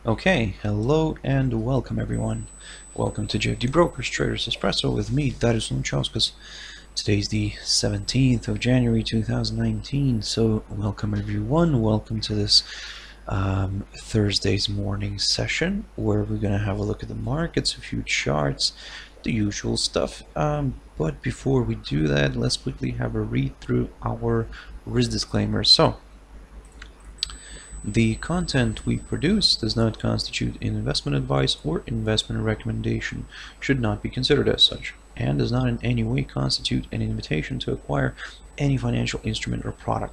Okay, hello and welcome everyone. Welcome to JFD Brokers Traders Espresso with me, Darius Anucauskas. Today's the 17th of January 2019, so welcome everyone. Welcome to this Thursday's morning session where we're going to have a look at the markets, a few charts, the usual stuff. But before we do that, let's quickly have a read through our risk disclaimer. So, the content we produce does not constitute an investment advice or investment recommendation, should not be considered as such, and does not in any way constitute an invitation to acquire any financial instrument or product.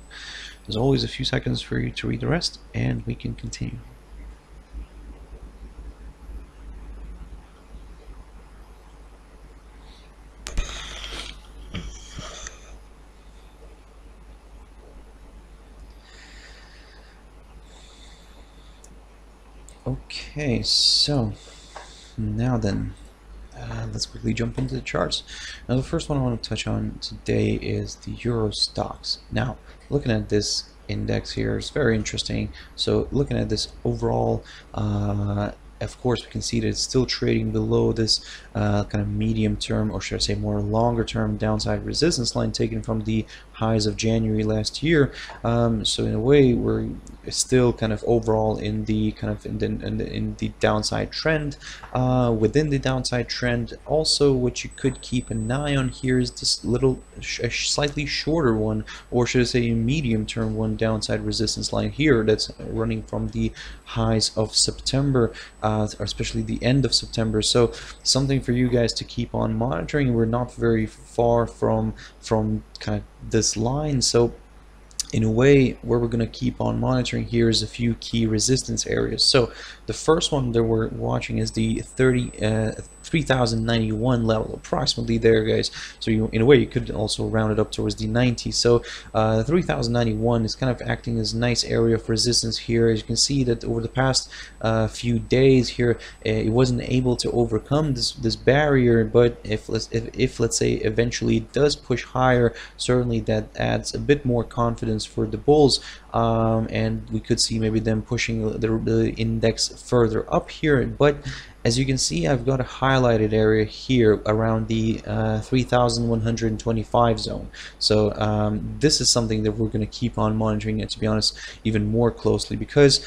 There's always a few seconds for you to read the rest, and we can continue. Okay, so now then, let's quickly jump into the charts. Now the first one I want to touch on today is the Euro Stoxx. Now looking at this index here is very interesting. So looking at this overall, of course we can see that it's still trading below this kind of medium term, or should I say more longer term downside resistance line taken from the highs of January last year. So in a way we're still kind of overall in the kind of in the downside trend. Within the downside trend, also what you could keep an eye on here is this little slightly shorter one, or should I say a medium term one, downside resistance line here that's running from the highs of September, or especially the end of September. So something for you guys to keep on monitoring. We're not very far from kind of this line, so in a way where we're going to keep on monitoring here is a few key resistance areas. So the first one that we're watching is the 3091 level, approximately there, guys. So you, in a way, you could also round it up towards the 90. So 3091 is kind of acting as a nice area of resistance here. As you can see that over the past few days here, it wasn't able to overcome this barrier, but if let's say eventually it does push higher, certainly that adds a bit more confidence for the bulls, and we could see maybe them pushing the index further up here. But as you can see, I've got a highlighted area here around the 3125 zone. So this is something that we're going to keep on monitoring, and to be honest, even more closely, because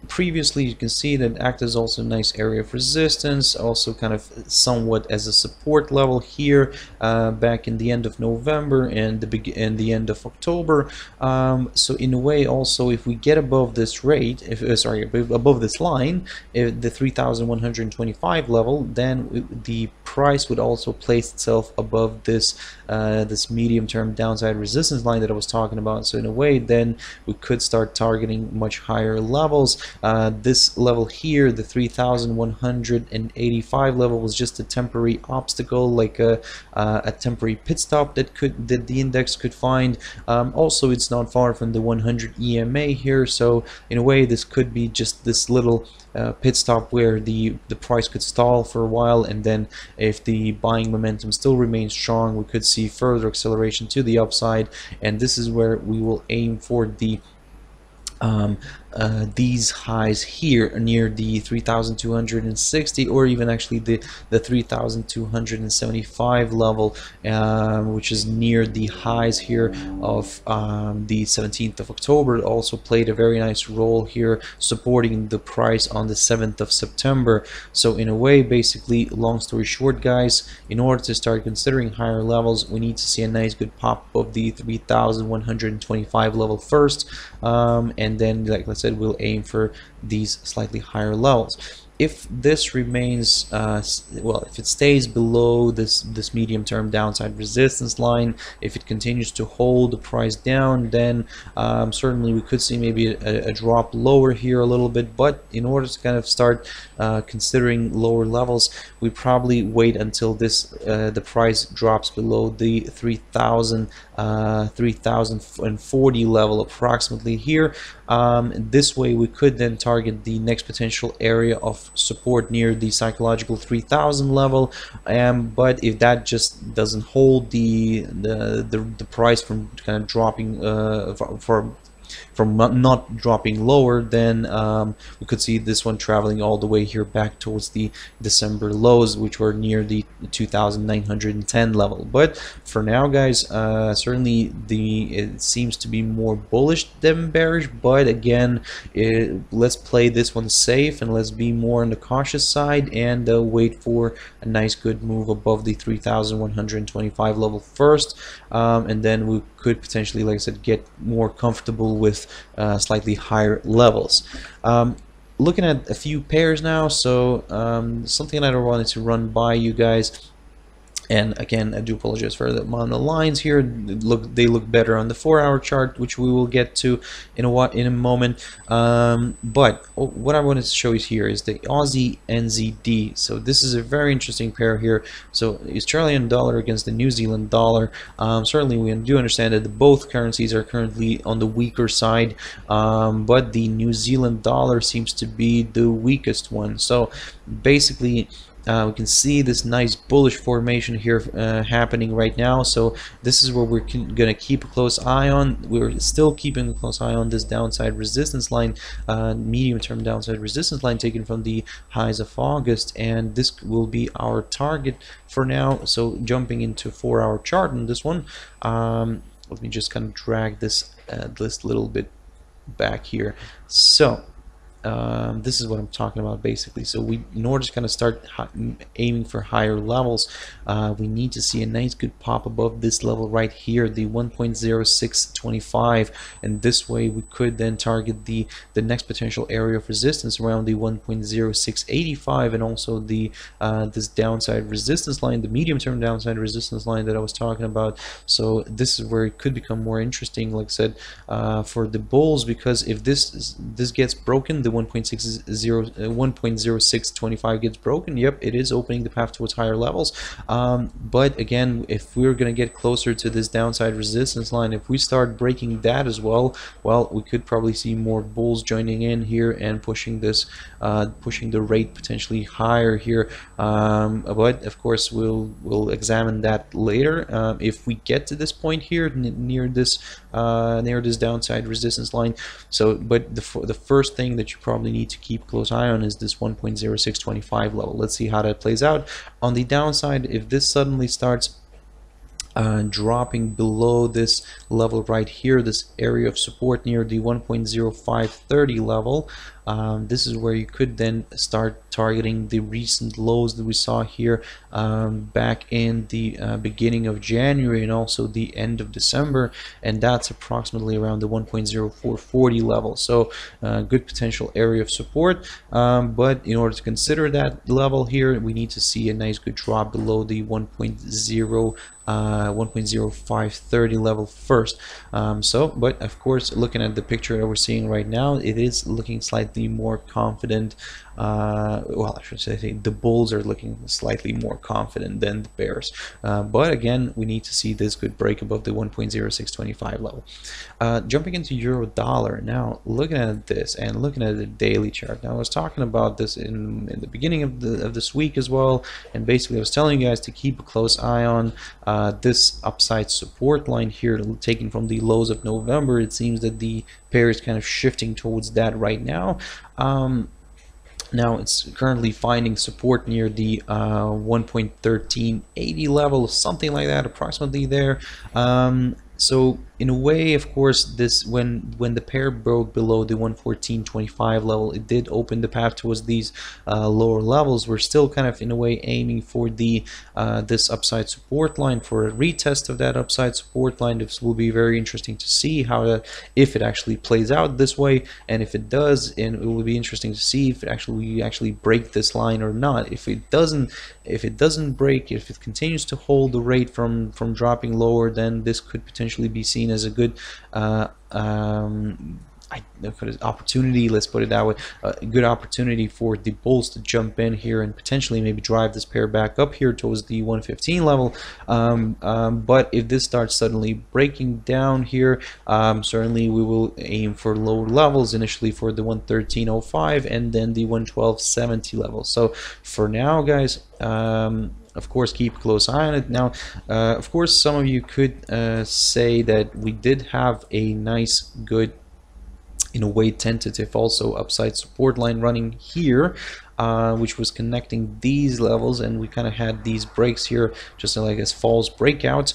previously you can see that acted as also a nice area of resistance, also kind of somewhat as a support level here back in the end of November and the end of October. So in a way, also if we get above this rate, above this line, the 3125 level, then the price would also place itself above this this medium-term downside resistance line that I was talking about. So in a way, then we could start targeting much higher levels. This level here, the 3185 level, was just a temporary obstacle, like a temporary pit stop that the index could find. Also, it's not far from the 100 EMA here, so in a way this could be just this little pit stop where the price could stall for a while, and then if the buying momentum still remains strong, we could see further acceleration to the upside, and this is where we will aim for the these highs here near the 3260, or even actually the 3275 level, which is near the highs here of the 17th of October. It also played a very nice role here supporting the price on the 7th of September. So in a way, basically, long story short, guys, in order to start considering higher levels, we need to see a nice good pop of the 3125 level first, and then, like I said, we'll aim for these slightly higher levels. If this remains, well, if it stays below this medium-term downside resistance line, if it continues to hold the price down, then certainly we could see maybe a drop lower here a little bit. But in order to kind of start considering lower levels, we probably wait until this the price drops below the 3040 level, approximately here. This way we could then target the next potential area of support near the psychological 3000 level, but if that just doesn't hold the price from kind of dropping not dropping lower, then we could see this one traveling all the way here back towards the December lows, which were near the 2,910 level. But for now, guys, certainly it seems to be more bullish than bearish. But again, let's play this one safe and let's be more on the cautious side and wait for a nice good move above the 3,125 level first, and then we could potentially, like I said, get more comfortable with slightly higher levels. Looking at a few pairs now, so something that I wanted to run by you guys. And again, I do apologize for the amount of lines here. They look better on the 4-hour chart, which we will get to in a moment. But what I wanted to show you here is the AUDNZD. So this is a very interesting pair here. So Australian dollar against the New Zealand dollar. Certainly, we do understand that both currencies are currently on the weaker side, but the New Zealand dollar seems to be the weakest one. So basically, we can see this nice bullish formation here happening right now. So this is where we're gonna keep a close eye on. We're still keeping a close eye on this downside resistance line, medium-term downside resistance line taken from the highs of August, and this will be our target for now. So jumping into 4-hour chart on this one, let me just kind of drag this this little bit back here. So this is what I'm talking about basically. So in order to kind of start aiming for higher levels, we need to see a nice good pop above this level right here, the 1.0625, and this way we could then target the next potential area of resistance around the 1.0685, and also the this downside resistance line, the medium-term downside resistance line that I was talking about. So this is where it could become more interesting, like I said, for the bulls, because if this gets broken, the 1.0625 gets broken, yep, it is opening the path towards higher levels. But again, if we're going to get closer to this downside resistance line, if we start breaking that as well, we could probably see more bulls joining in here and pushing this, pushing the rate potentially higher here. But of course, we'll examine that later. If we get to this point here near this downside resistance line. So, but the first thing that you probably need to keep a close eye on is this 1.0625 level. Let's see how that plays out. On the downside, if this suddenly starts dropping below this level right here, this area of support near the 1.0530 level, this is where you could then start targeting the recent lows that we saw here back in the beginning of January and also the end of December, and that's approximately around the 1.0440 level. So good potential area of support, but in order to consider that level here, we need to see a nice good drop below the 1.0530 level first. But of course, looking at the picture that we're seeing right now, it is looking slightly more confident. Well, I should say the bulls are looking slightly more confident than the bears, but again, we need to see this good break above the 1.0625 level. Jumping into euro dollar now, looking at this and looking at the daily chart. Now, I was talking about this in the beginning of this week as well, and basically I was telling you guys to keep a close eye on this upside support line here taken from the lows of November. It seems that the pair is kind of shifting towards that right now. Now it's currently finding support near the 1.1380 level, something like that, approximately there. So in a way, of course, this when the pair broke below the 114.25 level, it did open the path towards these lower levels. We're still kind of in a way aiming for the this upside support line, for a retest of that upside support line. This will be very interesting to see how that, if it actually plays out this way, and if it does, and it will be interesting to see if we actually break this line or not. If it doesn't break, if it continues to hold the rate from dropping lower, then this could potentially be seen as a good opportunity, let's put it that way, a good opportunity for the bulls to jump in here and potentially maybe drive this pair back up here towards the 115 level. But if this starts suddenly breaking down here, certainly we will aim for lower levels, initially for the 113.05 and then the 112.70 level. So for now, guys, of course, keep a close eye on it. Now, of course, some of you could say that we did have a nice good in a way tentative also upside support line running here, which was connecting these levels, and we kind of had these breaks here just like as false breakouts.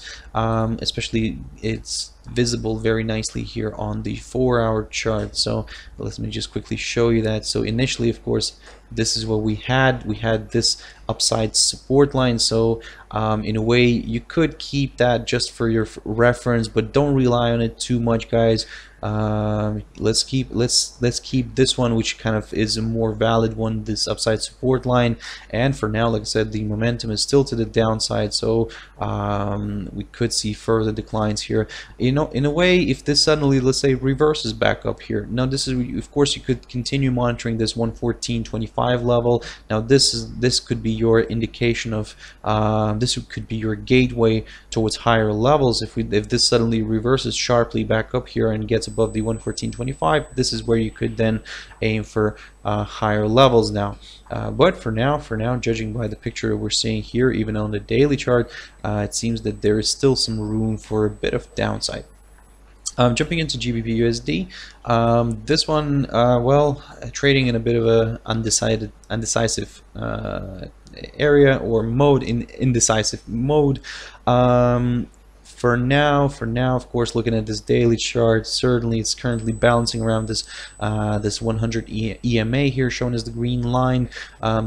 Especially it's visible very nicely here on the 4-hour chart. So let me just quickly show you that. So initially, of course, this is what we had this upside support line. So in a way you could keep that just for your reference, but don't rely on it too much, guys. Let's keep this one, which kind of is a more valid one, this upside support line. And for now, like I said, the momentum is still to the downside, so we could see further declines here. You know, in a way, if this suddenly, let's say, reverses back up here, now this is, of course, you could continue monitoring this 114.25 level. Now this could be your indication of this could be your gateway towards higher levels. If this suddenly reverses sharply back up here and gets above the 114.25, this is where you could then aim for higher levels now. But for now, judging by the picture we're seeing here, even on the daily chart, it seems that there is still some room for a bit of downside. Jumping into GBPUSD, this one, well, trading in a bit of a undecisive area or mode, indecisive mode. For now, of course, looking at this daily chart, certainly it's currently bouncing around this 100 EMA here, shown as the green line.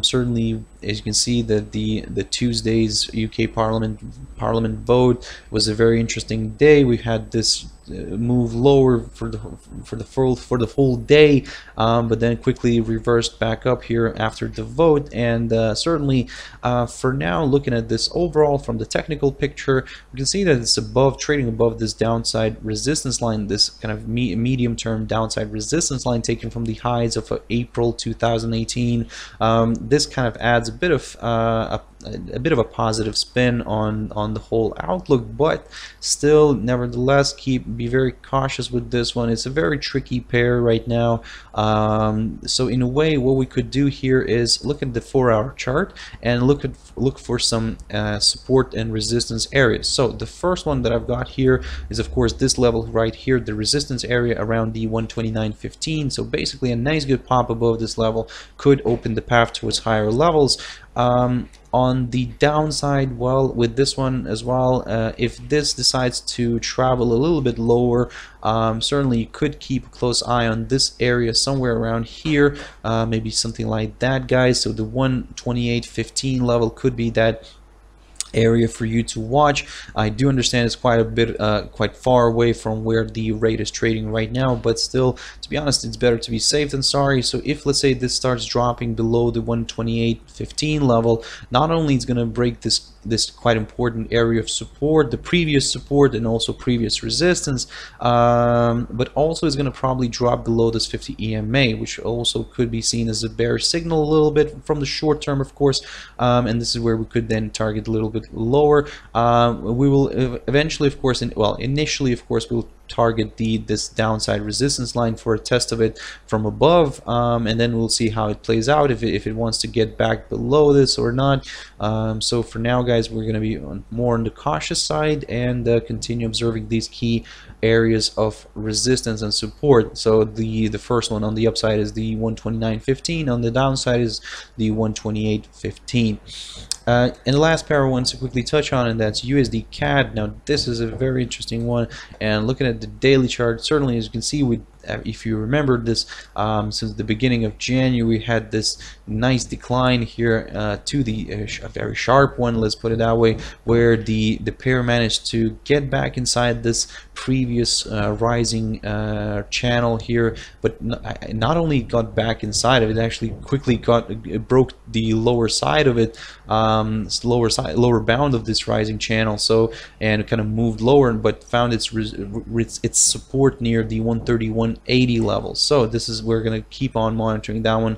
Certainly, as you can see, that the Tuesday's UK Parliament vote was a very interesting day. We had this move lower for the full day, but then quickly reversed back up here after the vote. And certainly, for now, looking at this overall from the technical picture, we can see that it's trading above this downside resistance line, this kind of medium-term downside resistance line taken from the highs of April 2018. This kind of adds a bit of a positive spin on the whole outlook, but still, nevertheless, be very cautious with this one. It's a very tricky pair right now. So in a way, what we could do here is look at the 4-hour chart and look for some support and resistance areas. So the first one that I've got here is, of course, this level right here, the resistance area around the 129.15. So basically, a nice good pop above this level could open the path towards higher levels. On the downside, well, with this one as well, if this decides to travel a little bit lower, certainly you could keep a close eye on this area somewhere around here, maybe something like that, guys. So the 128.15 level could be that area for you to watch. I do understand it's quite a bit quite far away from where the rate is trading right now, but still, to be honest, it's better to be safe than sorry. So if, let's say, this starts dropping below the 128.15 level, not only it's going to break this quite important area of support, the previous support and also previous resistance, but also is going to probably drop below this 50 EMA, which also could be seen as a bearish signal a little bit from the short term, of course. And this is where we could then target a little bit lower. We will eventually, of course, initially, of course, we'll target this downside resistance line for a test of it from above, and then we'll see how it plays out, if it wants to get back below this or not. So for now, guys, we're going to be more on the cautious side and continue observing these key areas of resistance and support. So the first one on the upside is the 129.15, on the downside is the 128.15. And the last pair I want to quickly touch on, and that's USDCAD. Now this is a very interesting one, and looking at the daily chart, certainly, as you can see, if you remember this, since the beginning of January, we had this nice decline here to a very sharp one, let's put it that way, where the pair managed to get back inside this previous rising channel here, but not only got back inside of it, actually quickly broke the lower side of it, lower bound of this rising channel, so, and kind of moved lower, but found its support near the 131.80 level. So this is, we're going to keep on monitoring that one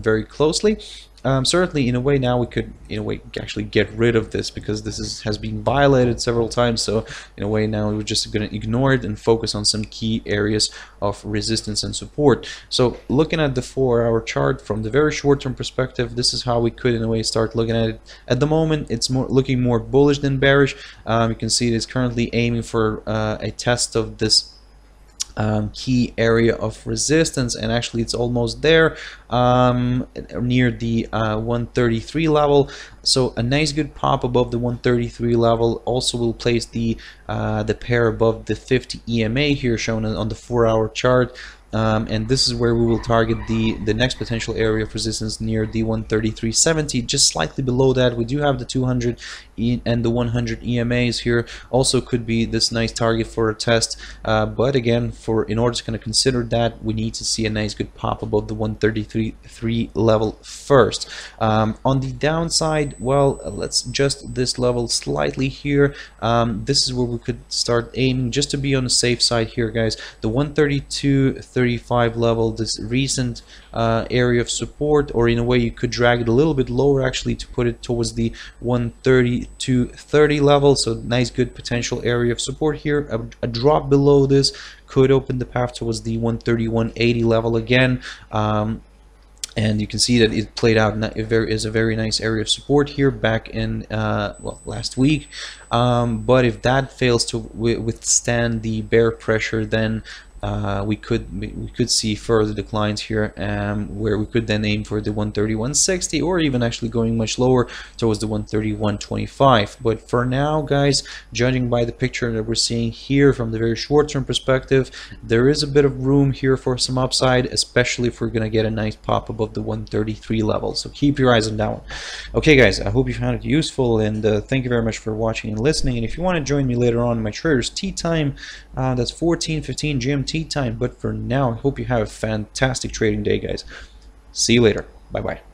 very closely. Certainly, in a way, now we could, in a way, actually get rid of this, because this has been violated several times. So in a way, now we're just going to ignore it and focus on some key areas of resistance and support. So looking at the 4-hour chart from the very short-term perspective, this is how we could, in a way, start looking at it. At the moment, it's looking more bullish than bearish. You can see it is currently aiming for a test of this key area of resistance, and actually it's almost there, near the 133 level. So a nice good pop above the 133 level. Also will place the pair above the 50 EMA here, shown on the 4-hour chart. And this is where we will target the next potential area of resistance near the 133.70. Just slightly below that, we do have the 200 and the 100 EMAs here. Also could be this nice target for a test, but again, in order to kind of consider that, we need to see a nice good pop above the 133.3 level first. On the downside, well, let's adjust this level slightly here. This is where we could start aiming just to be on the safe side here, guys. The 132.35 level, this recent area of support, or in a way you could drag it a little bit lower actually to put it towards the 132.30 level. So nice good potential area of support here. A drop below this could open the path towards the 131.80 level again. And you can see that it played out is a very nice area of support here back in well, last week. But if that fails to withstand the bear pressure, then we could see further declines here, where we could then aim for the 131.60, or even actually going much lower towards the 131.25. But for now, guys, judging by the picture that we're seeing here from the very short-term perspective, there is a bit of room here for some upside, especially if we're gonna get a nice pop above the 133 level. So keep your eyes on that one. Okay, guys, I hope you found it useful, and thank you very much for watching and listening. And if you want to join me later on in my traders tea time, that's 14:15 GMT time. But for now, I hope you have a fantastic trading day, guys. See you later. Bye bye.